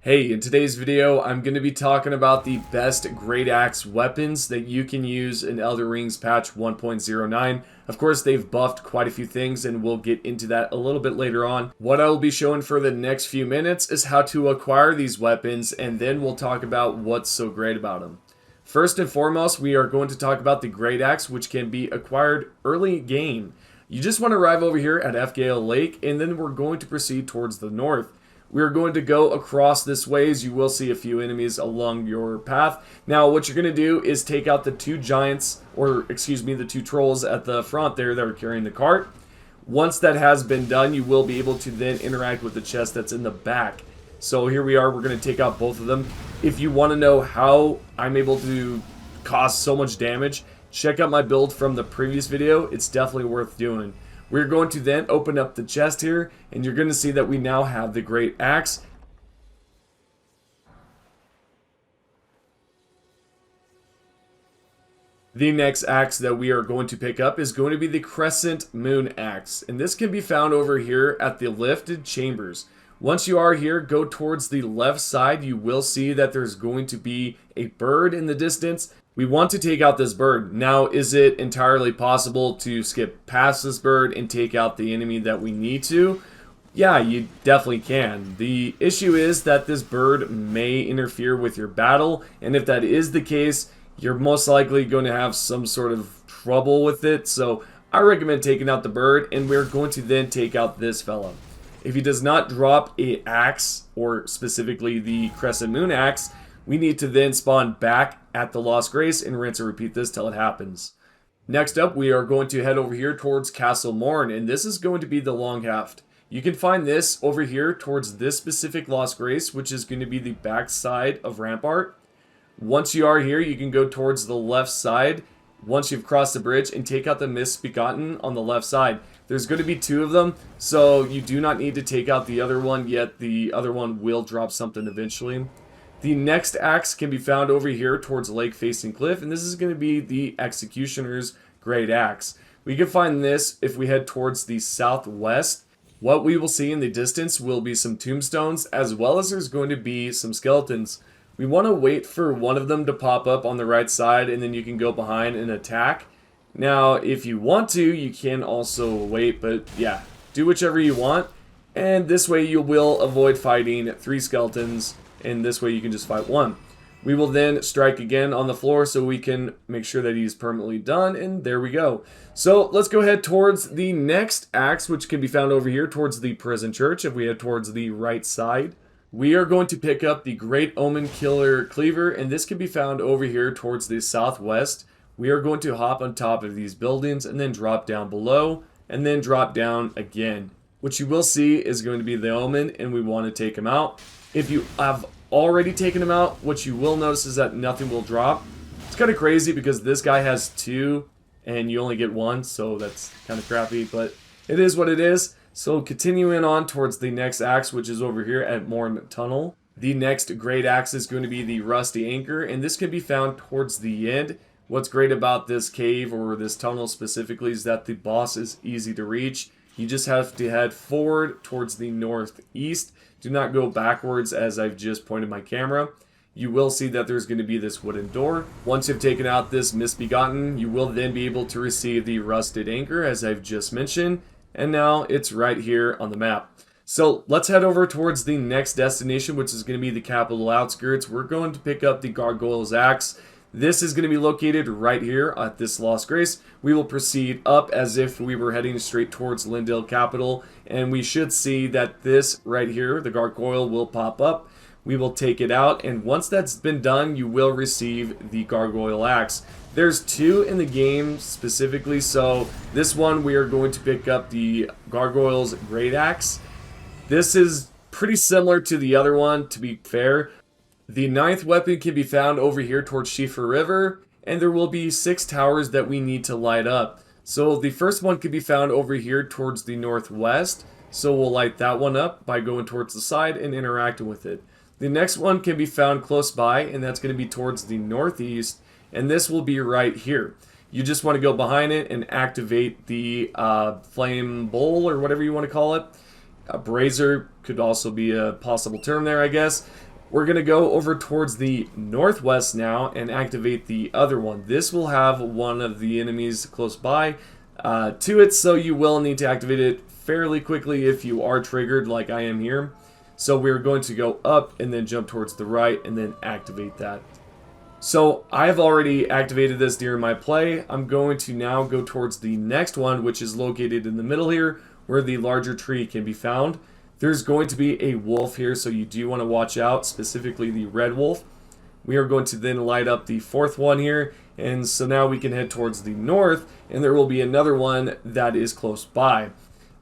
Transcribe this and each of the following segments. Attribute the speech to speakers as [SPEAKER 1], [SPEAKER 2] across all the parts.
[SPEAKER 1] Hey, in today's video, I'm going to be talking about the best Great Axe weapons that you can use in Elden Ring's patch 1.09. Of course, they've buffed quite a few things, and we'll get into that a little bit later on. What I will be showing for the next few minutes is how to acquire these weapons, and then we'll talk about what's so great about them. First and foremost, we are going to talk about the Great Axe, which can be acquired early game. You just want to arrive over here at FGale Lake, and then we're going to proceed towards the north. We are going to go across this way, as you will see a few enemies along your path. Now, what you're going to do is take out the two giants, or excuse me, the two trolls at the front there that are carrying the cart. Once that has been done, you will be able to then interact with the chest that's in the back. So here we are, we're going to take out both of them. If you want to know how I'm able to cause so much damage, check out my build from the previous video. It's definitely worth doing. We're going to then open up the chest here, and you're going to see that we now have the Great Axe. The next axe that we are going to pick up is going to be the Crescent Moon Axe, and this can be found over here at the lifted chambers. Once you are here, go towards the left side. You will see that there's going to be a bird in the distance. We want to take out this bird. Now, is it entirely possible to skip past this bird and take out the enemy that we need to? Yeah, you definitely can. The issue is that this bird may interfere with your battle, and if that is the case, you're most likely going to have some sort of trouble with it. So I recommend taking out the bird, and we're going to then take out this fella. If he does not drop an axe, or specifically the Crescent Moon Axe, we need to then spawn back at the Lost Grace and rinse and repeat this till it happens. Next up, we are going to head over here towards Castle Morn, and this is going to be the Long Haft. You can find this over here towards this specific Lost Grace, which is going to be the back side of Rampart. Once you are here, you can go towards the left side once you've crossed the bridge and take out the Misbegotten on the left side. There's going to be two of them, so you do not need to take out the other one yet. The other one will drop something eventually. The next axe can be found over here towards Lake Facing Cliff, and this is going to be the Executioner's Great Axe. We can find this if we head towards the southwest. What we will see in the distance will be some tombstones, as well as there's going to be some skeletons. We want to wait for one of them to pop up on the right side, and then you can go behind and attack. Now, if you want to, you can also wait, but yeah, do whichever you want. And this way you will avoid fighting three skeletons, and this way you can just fight one. We will then strike again on the floor so we can make sure that he's permanently done, and there we go. So let's go ahead towards the next axe, which can be found over here towards the prison church. If we head towards the right side, we are going to pick up the Great Omen Killer Cleaver, and this can be found over here towards the southwest. We are going to hop on top of these buildings and then drop down below, and then drop down again. What you will see is going to be the Omen, and we want to take him out. If you have already taken him out, what you will notice is that nothing will drop. It's kind of crazy because this guy has two, and you only get one, so that's kind of crappy, but it is what it is. So continuing on towards the next axe, which is over here at Morn Tunnel. The next Great Axe is going to be the Rusty Anchor, and this can be found towards the end. What's great about this cave, or this tunnel specifically, is that the boss is easy to reach. You just have to head forward towards the northeast. Do not go backwards, as I've just pointed my camera. You will see that there's going to be this wooden door. Once you've taken out this Misbegotten, you will then be able to receive the Rusted Anchor, as I've just mentioned. And now it's right here on the map. So let's head over towards the next destination, which is going to be the capital outskirts. We're going to pick up the Gargoyle's Axe. This is going to be located right here at this Lost Grace. We will proceed up as if we were heading straight towards Lindale Capital, and we should see that this right here, the gargoyle, will pop up. We will take it out, and once that's been done, you will receive the Gargoyle Axe. There's two in the game specifically, so this one we are going to pick up the Gargoyle's Great Axe. This is pretty similar to the other one, to be fair. The ninth weapon can be found over here towards Schiefer River, and there will be 6 towers that we need to light up. So the first one can be found over here towards the northwest, so we'll light that one up by going towards the side and interacting with it. The next one can be found close by, and that's going to be towards the northeast, and this will be right here. You just want to go behind it and activate the flame bowl, or whatever you want to call it. A brazier could also be a possible term there, I guess. We're going to go over towards the northwest now and activate the other one. This will have one of the enemies close by to it, so you will need to activate it fairly quickly if you are triggered like I am here. So we're going to go up and then jump towards the right and then activate that. So I've already activated this during my play. I'm going to now go towards the next one, which is located in the middle here, where the larger tree can be found. There's going to be a wolf here, so you do want to watch out, specifically the red wolf. We are going to then light up the fourth one here, and so now we can head towards the north, and there will be another one that is close by.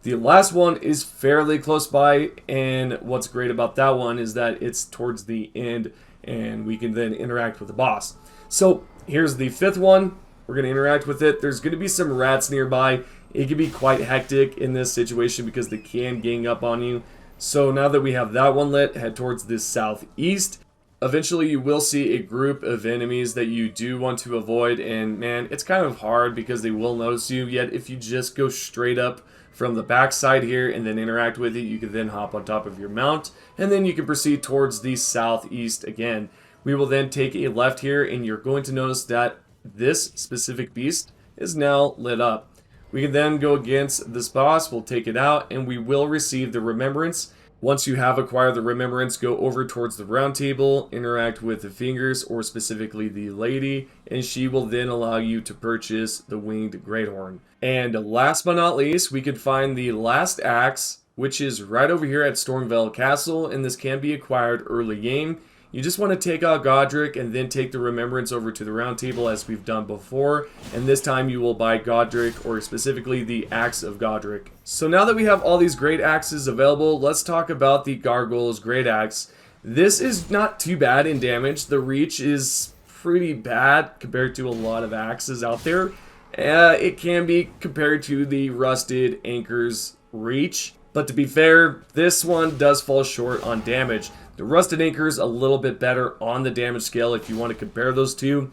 [SPEAKER 1] The last one is fairly close by, and what's great about that one is that it's towards the end, and we can then interact with the boss. So here's the fifth one. We're going to interact with it. There's going to be some rats nearby. It can be quite hectic in this situation because they can gang up on you. So now that we have that one lit, head towards the southeast. Eventually you will see a group of enemies that you do want to avoid, and man, it's kind of hard because they will notice you. Yet if you just go straight up from the back side here and then interact with it, you can then hop on top of your mount, and then you can proceed towards the southeast again. We will then take a left here, and you're going to notice that this specific beast is now lit up. We can then go against this boss, we'll take it out, and we will receive the remembrance. Once you have acquired the remembrance, go over towards the round table, interact with the fingers, or specifically the lady, and she will then allow you to purchase the winged greathorn. And last but not least, we could find the last axe, which is right over here at Stormvale Castle, and this can be acquired early game. You just want to take out Godric and then take the remembrance over to the round table as we've done before, and this time you will buy Godric, or specifically the Axe of Godric. So now that we have all these great axes available, let's talk about the Gargoyle's Great Axe. This is not too bad in damage. The reach is pretty bad compared to a lot of axes out there. It can be compared to the Rusted Anchor's reach, but to be fair, this one does fall short on damage. The Rusted Anchor is a little bit better on the damage scale if you want to compare those two.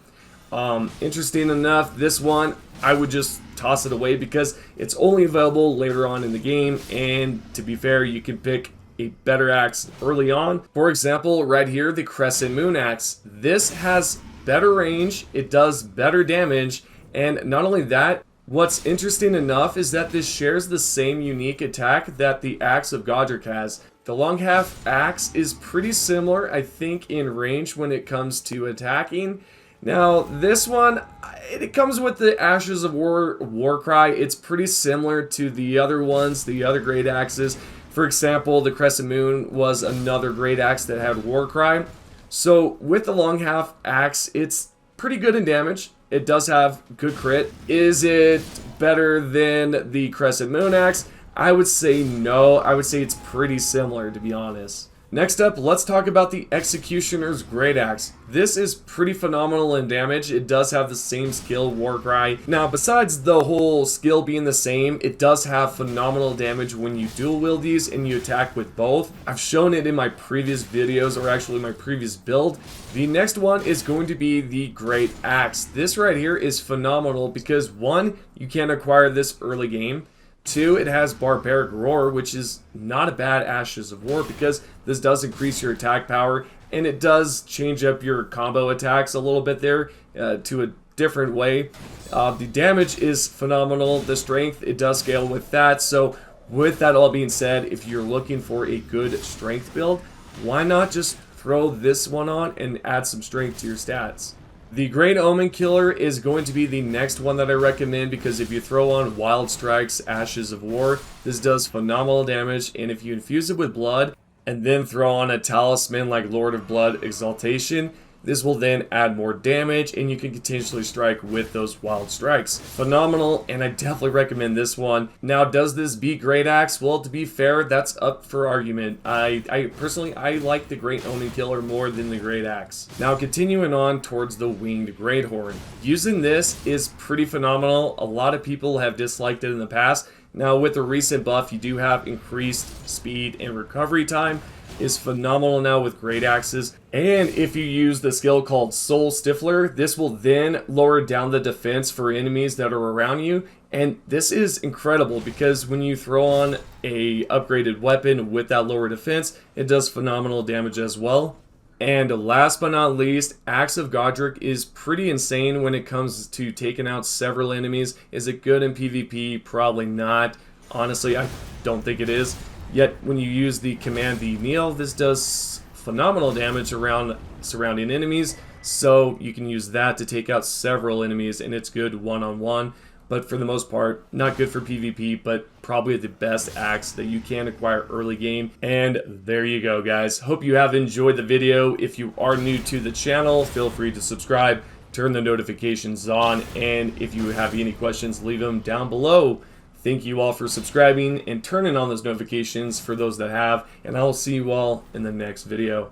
[SPEAKER 1] Interesting enough, this one, I would just toss it away because it's only available later on in the game, and to be fair, you can pick a better axe early on. For example, right here, the Crescent Moon Axe. This has better range, it does better damage, and not only that, what's interesting enough is that this shares the same unique attack that the Axe of Godric has. The long half axe is pretty similar, I think, in range when it comes to attacking. Now, this one, it comes with the Ashes of War Cry. It's pretty similar to the other ones, the other great axes. For example, the Crescent Moon was another great axe that had War Cry. So, with the long half axe, it's pretty good in damage. It does have good crit. Is it better than the Crescent Moon Axe? I would say no. I would say it's pretty similar, to be honest. Next up, let's talk about the Executioner's Great Axe. This is pretty phenomenal in damage. It does have the same skill, Warcry. Now, besides the whole skill being the same, it does have phenomenal damage when you dual wield these and you attack with both. I've shown it in my previous videos, or actually my previous build. The next one is going to be the Great Axe. This right here is phenomenal because one, you can acquire this early game. Two, it has Barbaric Roar, which is not a bad Ashes of War because this does increase your attack power, and it does change up your combo attacks a little bit there to a different way. The damage is phenomenal. The strength, it does scale with that. So with that all being said, if you're looking for a good strength build, why not just throw this one on and add some strength to your stats? The Great Omen Killer is going to be the next one that I recommend because if you throw on Wild Strike's Ashes of War, this does phenomenal damage, and if you infuse it with blood and then throw on a talisman like Lord of Blood Exaltation, this will then add more damage and you can continuously strike with those Wild Strikes. Phenomenal, and I definitely recommend this one. Now, does this beat Great Axe? Well, to be fair, that's up for argument. I personally like the Great Omen Killer more than the Great Axe. Now, continuing on towards the Winged Greathorn. Using this is pretty phenomenal. A lot of people have disliked it in the past. Now, with the recent buff, you do have increased speed and recovery time. Is phenomenal now with great axes, and if you use the skill called Soul Stifler, this will then lower down the defense for enemies that are around you, and this is incredible because when you throw on a upgraded weapon with that lower defense, it does phenomenal damage as well. And last but not least, Axe of Godric is pretty insane when it comes to taking out several enemies. Is it good in PvP? Probably not. Honestly, I don't think it is. Yet, when you use the command the kneel, this does phenomenal damage around surrounding enemies. So you can use that to take out several enemies, and it's good one-on-one. But for the most part, not good for PvP, but probably the best axe that you can acquire early game. And there you go, guys. Hope you have enjoyed the video. If you are new to the channel, feel free to subscribe, turn the notifications on, and if you have any questions, leave them down below. Thank you all for subscribing and turning on those notifications for those that have, and I will see you all in the next video.